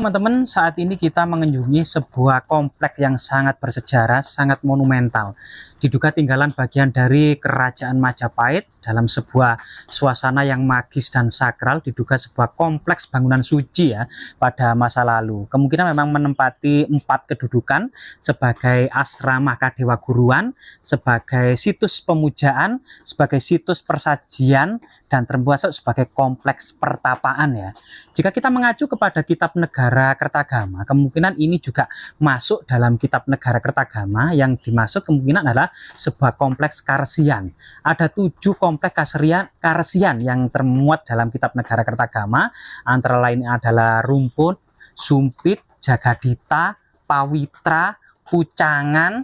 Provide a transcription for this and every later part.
teman-teman, saat ini kita mengunjungi sebuah kompleks yang sangat bersejarah, sangat monumental. Diduga tinggalan bagian dari kerajaan Majapahit dalam sebuah suasana yang magis dan sakral. Diduga sebuah kompleks bangunan suci ya pada masa lalu. Kemungkinan memang menempati 4 kedudukan sebagai asrama Kadewa Guruan, sebagai situs pemujaan, sebagai situs persajian, dan termasuk sebagai kompleks pertapaan ya. Jika kita mengacu kepada Kitab Negara Kertagama, kemungkinan ini juga masuk dalam Kitab Negara Kertagama. Yang dimaksud kemungkinan adalah sebuah kompleks karesian. Ada 7 kompleks karesian yang termuat dalam Kitab Negara Kertagama, antara lain adalah Rumput, Sumpit, Jagadita, Pawitra, Pucangan,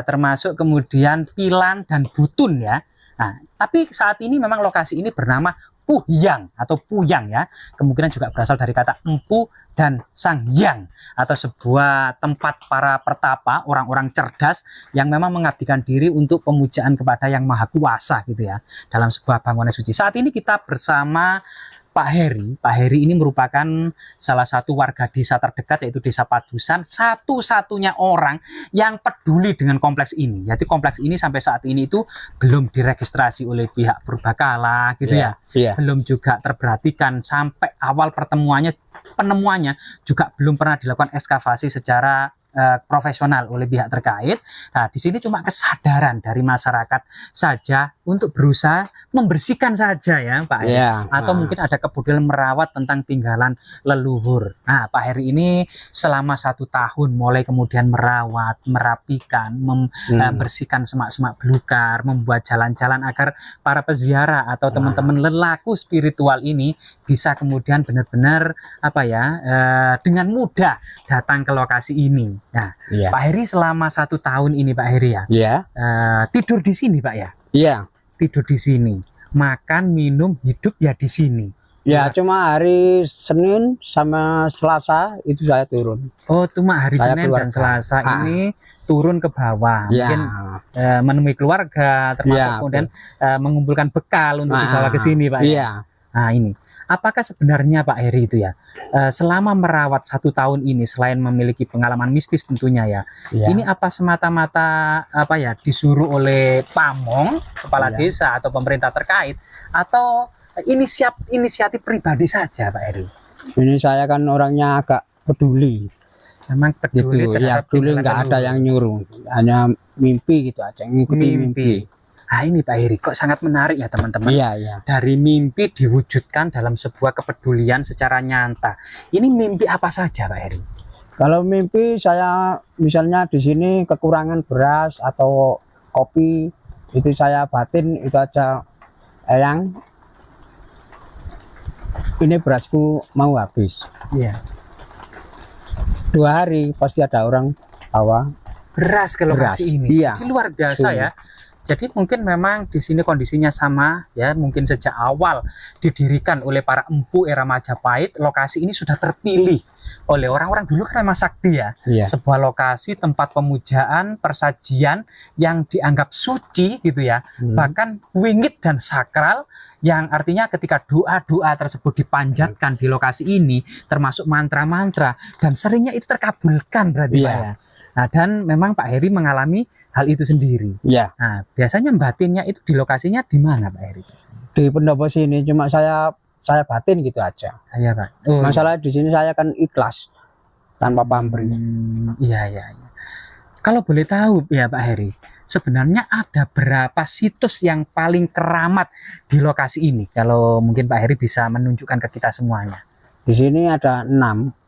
termasuk kemudian Pilan dan Butun ya. Nah, tapi saat ini memang lokasi ini bernama Puhyang atau Puyang ya. Kemungkinan juga berasal dari kata empu dan sang hyang, atau sebuah tempat para pertapa, orang-orang cerdas yang memang mengabdikan diri untuk pemujaan kepada Yang Maha Kuasa gitu ya, dalam sebuah bangunan suci. Saat ini kita bersama Pak Heri. Pak Heri ini merupakan salah satu warga desa terdekat, yaitu Desa Padusan, satu-satunya orang yang peduli dengan kompleks ini. Jadi kompleks ini sampai saat ini itu belum diregistrasi oleh pihak Purbakala gitu ya. Belum juga terperhatikan sampai awal penemuannya juga belum pernah dilakukan ekskavasi secara profesional oleh pihak terkait. Nah, di sini cuma kesadaran dari masyarakat saja untuk berusaha membersihkan saja ya Pak Heri. Atau mungkin ada kepedulian merawat tentang tinggalan leluhur. Nah, Pak Heri ini selama 1 tahun mulai kemudian merawat, merapikan, membersihkan semak-semak belukar, membuat jalan-jalan agar para peziarah atau teman-teman lelaku spiritual ini bisa kemudian benar-benar dengan mudah datang ke lokasi ini. Nah, Pak Heri selama 1 tahun ini Pak Heri ya, tidur di sini Pak ya? Iya. Tidur di sini, makan, minum, hidup ya di sini. Ya, cuma hari Senin sama Selasa itu saya turun. Oh, cuma hari Senin dan Selasa ini turun ke bawah, mungkin menemui keluarga, termasuk kemudian mengumpulkan bekal untuk dibawa ke sini Pak ya? Nah ini, apakah sebenarnya Pak Heri itu ya, selama merawat 1 tahun ini, selain memiliki pengalaman mistis tentunya ya, ini apa semata-mata disuruh oleh pamong, kepala desa atau pemerintah terkait, atau inisiatif pribadi saja Pak Heri? Ini saya kan orangnya agak peduli. Memang peduli gitu, ya, peduli, nggak ada yang nyuruh, hanya mimpi gitu aja, ngikuti mimpi. Nah ini Pak Heri, kok sangat menarik ya teman-teman. Dari mimpi diwujudkan dalam sebuah kepedulian secara nyata. Ini mimpi apa saja Pak Heri? Kalau mimpi saya misalnya di sini kekurangan beras atau kopi, itu saya batin itu aja, Eyang, ini berasku mau habis. 2 hari pasti ada orang bawa beras ke lokasi ini. Ini luar biasa ya. Jadi mungkin memang di sini kondisinya sama ya, mungkin sejak awal didirikan oleh para empu era Majapahit, lokasi ini sudah terpilih oleh orang-orang dulu kan memang sakti ya. Sebuah lokasi tempat pemujaan, persajian yang dianggap suci gitu ya. Bahkan wingit dan sakral, yang artinya ketika doa-doa tersebut dipanjatkan di lokasi ini, termasuk mantra-mantra, dan seringnya itu terkabulkan berarti Pak ya. Nah, dan memang Pak Heri mengalami hal itu sendiri. Nah, biasanya batinnya itu di lokasinya di mana Pak Heri? Di pendopo sini, cuma saya batin gitu aja. Iya Pak. Masalah di sini saya kan ikhlas tanpa pamrih. Iya. Kalau boleh tahu ya Pak Heri, sebenarnya ada berapa situs yang paling keramat di lokasi ini? Kalau mungkin Pak Heri bisa menunjukkan ke kita semuanya. Di sini ada 6.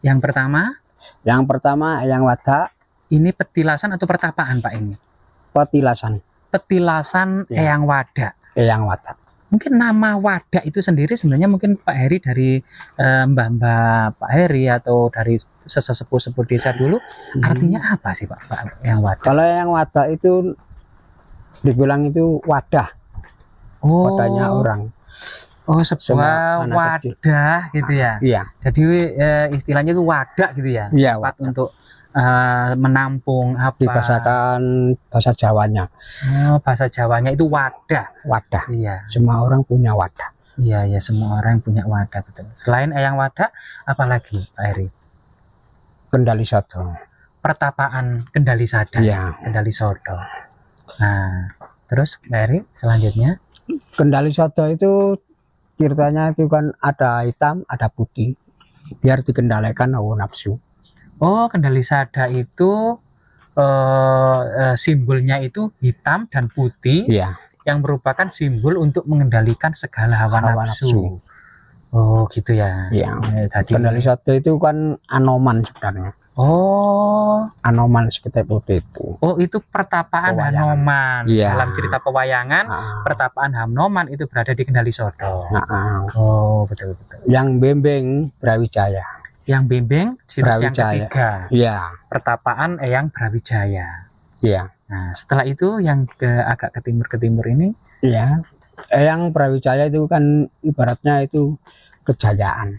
Yang pertama? Yang pertama Eyang Wadak. Ini petilasan atau pertapaan Pak ini? Petilasan. Petilasan Eyang Wadak. Eyang Wadak. Mungkin nama Wadak itu sendiri sebenarnya mungkin Pak Heri dari mbah-mbah Pak Heri atau dari sesepuh-sepuh desa dulu, artinya apa sih Pak Eyang Wadak? Kalau Eyang Wadak itu dibilang itu wadah. Wadahnya orang. Oh, sebuah wadah gitu ya. Jadi istilahnya itu wadah gitu ya. Tempat untuk menampung apa? Dibahasakan bahasa Jawanya. Oh, bahasa Jawanya itu wadah. Wadah. Iya. Semua orang punya wadah. Iya, semua orang punya wadah betul. Selain Eyang Wadak, apalagi Pak Heri? Kendali Sodo. Pertapaan Kendali Sada. Iya. Kendali Sodo. Nah, terus dari selanjutnya Kendali Sodo itu ceritanya itu kan ada hitam, ada putih. Biar dikendalikan hawa nafsu. oh, Kendali Sada itu simbolnya itu hitam dan putih Iya. yang merupakan simbol untuk mengendalikan segala hawa Hawa nafsu. nafsu. Oh, gitu ya. Iya. Tadi. Kendali Sodo itu kan Anoman sebenarnya. Oh, Anoman seperti putih itu. oh itu pertapaan Pewayangan. Hanoman. Iya. Dalam cerita pewayangan, pertapaan Hanoman itu berada di Kendali Sodo. Oh, betul betul. Yang bembeng Brawijaya. Yang bimbing situs yang Brawijaya. ketiga. Iya. Pertapaan Eyang Brawijaya. Iya. Nah, setelah itu yang agak ke timur ini. Iya. Eyang Brawijaya itu kan ibaratnya itu kejayaan.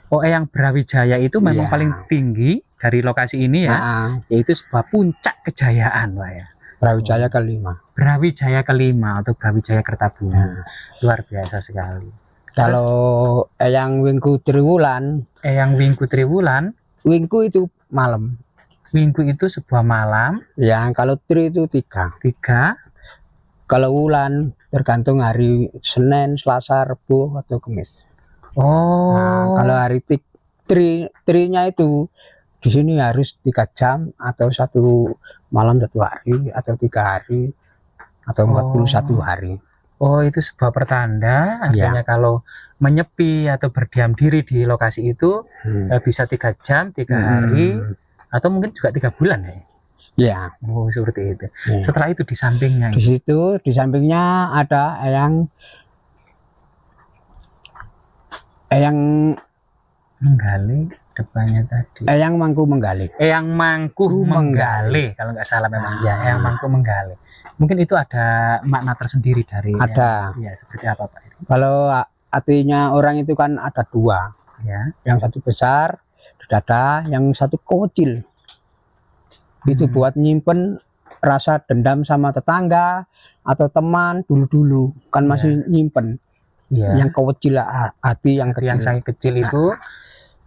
Oh, Eyang Brawijaya itu memang Iya. paling tinggi dari lokasi ini ya, yaitu sebuah puncak kejayaan, Pak ya. Brawijaya kelima. Brawijaya kelima atau Brawijaya Kertabunga. Luar biasa sekali. Kalau Eyang Wingku Triwulan, Eyang Wingku Triwulan, Wingku itu malam. Wingku itu sebuah malam. Ya, kalau Tri itu 3. Kalau Wulan tergantung hari Senin, Selasa, Rabu atau Kamis. Oh. Nah, kalau hari Trinya itu di sini harus 3 jam atau 1 malam 1 hari atau 3 hari atau 41 hari. Oh, itu sebuah pertanda artinya kalau menyepi atau berdiam diri di lokasi itu bisa 3 jam, 3 hari atau mungkin juga 3 bulan ya. Ya. Oh, seperti itu. Ya. Setelah itu di sampingnya. Di situ di sampingnya ada Eyang Menggali, depannya tadi. Eyang Mangku Menggali. Eyang Mangku Menggali, kalau nggak salah memang ya, Eyang Mangku Menggali. Mungkin itu ada makna tersendiri dari. Ada. Ya, seperti apa Pak? Kalau artinya orang itu kan ada 2. Ya. Yang satu besar di dada, yang satu kecil. Itu buat nyimpen rasa dendam sama tetangga atau teman dulu-dulu kan masih nyimpen. Yang kecil hati yang kecil. Yang sangat kecil itu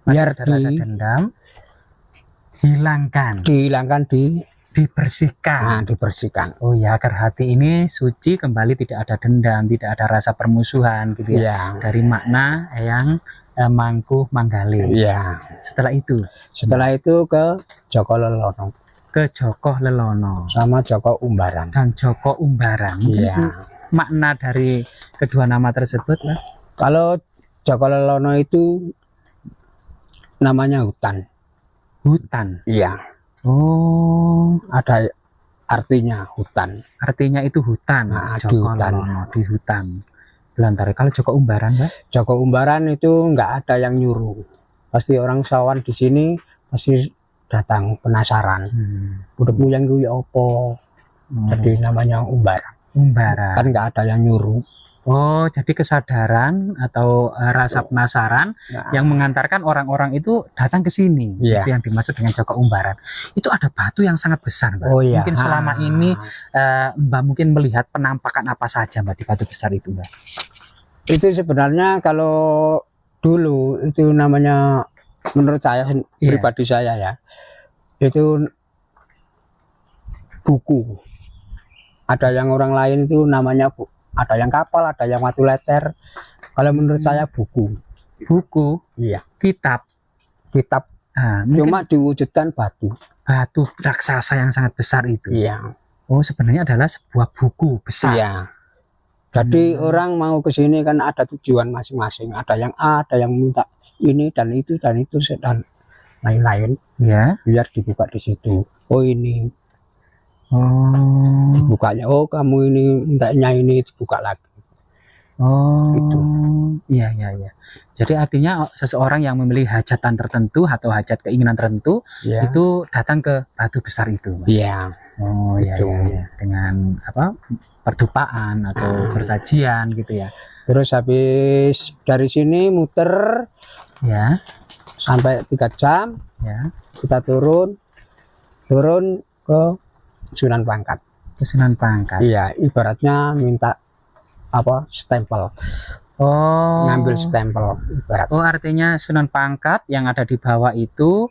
biar ada rasa dendam dihilangkan, dibersihkan. Dibersihkan. Oh ya, agar hati ini suci kembali, tidak ada dendam, tidak ada rasa permusuhan gitu ya. Dari makna Eyang Mangku Manggali. Iya. Setelah itu ke Joko Lelono. Ke Joko Lelono sama Joko Umbaran. Dan Joko Umbaran. Makna dari kedua nama tersebut, Mas? Kalau Joko Lelono itu namanya hutan. Hutan. Iya. Oh, ada artinya hutan. Artinya itu hutan. Joko Lelono di hutan. Belantara. Kalau Joko Umbaran, Pak? Joko Umbaran itu nggak ada yang nyuruh. Pasti orang sawan di sini pasti datang penasaran. Budekmu yang gue opo. Jadi namanya Umbaran. Kan nggak ada yang nyuruh. Oh, jadi kesadaran atau rasa penasaran yang mengantarkan orang-orang itu datang ke sini. Itu yang dimaksud dengan Joko Umbaran. Itu ada batu yang sangat besar, Mbak. Oh, iya. Mungkin selama ini Mbak mungkin melihat penampakan apa saja, Mbak, di batu besar itu, Mbak? Itu sebenarnya kalau dulu itu namanya, menurut saya pribadi saya ya, itu buku. Ada yang orang lain itu namanya ada yang kapal, ada yang batu leter. Kalau menurut saya buku. Iya. Kitab. Cuma diwujudkan batu raksasa yang sangat besar itu. Iya. Oh, sebenarnya adalah sebuah buku besar. Iya. Jadi orang mau ke sini kan ada tujuan masing-masing. Ada yang A, ada yang minta ini dan itu dan lain-lain. Ya. Biar dibuka di situ. Oh ini. Oh. Dibukanya. Oh kamu ini mintanya ini, dibuka lagi. Oh. Gitu. Iya. Jadi artinya seseorang yang memiliki hajatan tertentu atau hajat keinginan tertentu itu datang ke batu besar itu. Iya. Oh iya. Dengan apa? Pertupaan atau persajian gitu ya. Terus habis dari sini muter ya sampai 3 jam ya, kita turun ke Sunan Pangkat. Ke Sunan Pangkat. Iya, ibaratnya minta apa, stempel. Oh, ngambil stempel ibarat. Oh, artinya Sunan Pangkat yang ada di bawah itu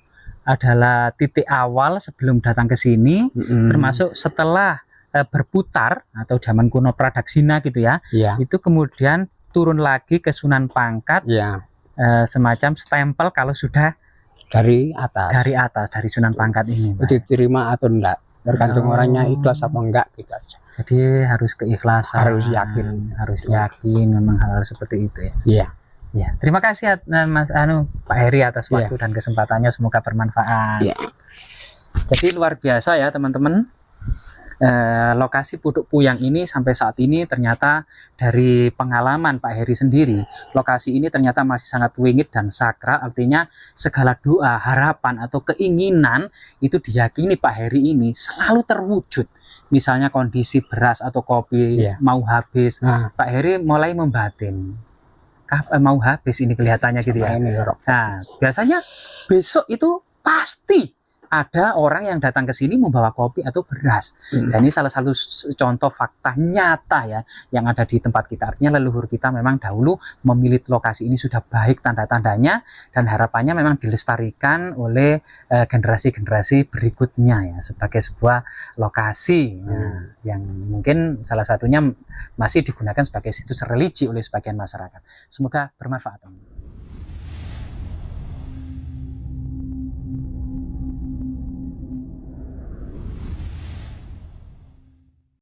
adalah titik awal sebelum datang ke sini, termasuk setelah berputar atau zaman kuno Pradaksina gitu ya. Itu kemudian turun lagi ke Sunan Pangkat, semacam stempel kalau sudah dari atas dari Sunan Pangkat ini, Pak. Diterima atau enggak, tergantung orangnya ikhlas apa enggak gitu aja. Jadi harus keikhlasan, harus yakin memang hal-hal seperti itu ya. Ya, terima kasih Mas Pak Heri atas waktu dan kesempatannya, semoga bermanfaat. Jadi luar biasa ya teman-teman. Lokasi Puduk Puyang ini sampai saat ini ternyata dari pengalaman Pak Heri sendiri, lokasi ini ternyata masih sangat wingit dan sakral, artinya segala doa, harapan atau keinginan itu diyakini Pak Heri ini selalu terwujud. Misalnya kondisi beras atau kopi mau habis, Pak Heri mulai membatin, mau habis ini kelihatannya gitu ya. Nah, biasanya besok itu pasti ada orang yang datang ke sini membawa kopi atau beras. Dan ini salah satu contoh fakta nyata ya yang ada di tempat kita. Artinya leluhur kita memang dahulu memilih lokasi ini sudah baik tanda-tandanya, dan harapannya memang dilestarikan oleh generasi-generasi berikutnya ya sebagai sebuah lokasi yang mungkin salah satunya masih digunakan sebagai situs religi oleh sebagian masyarakat. Semoga bermanfaat.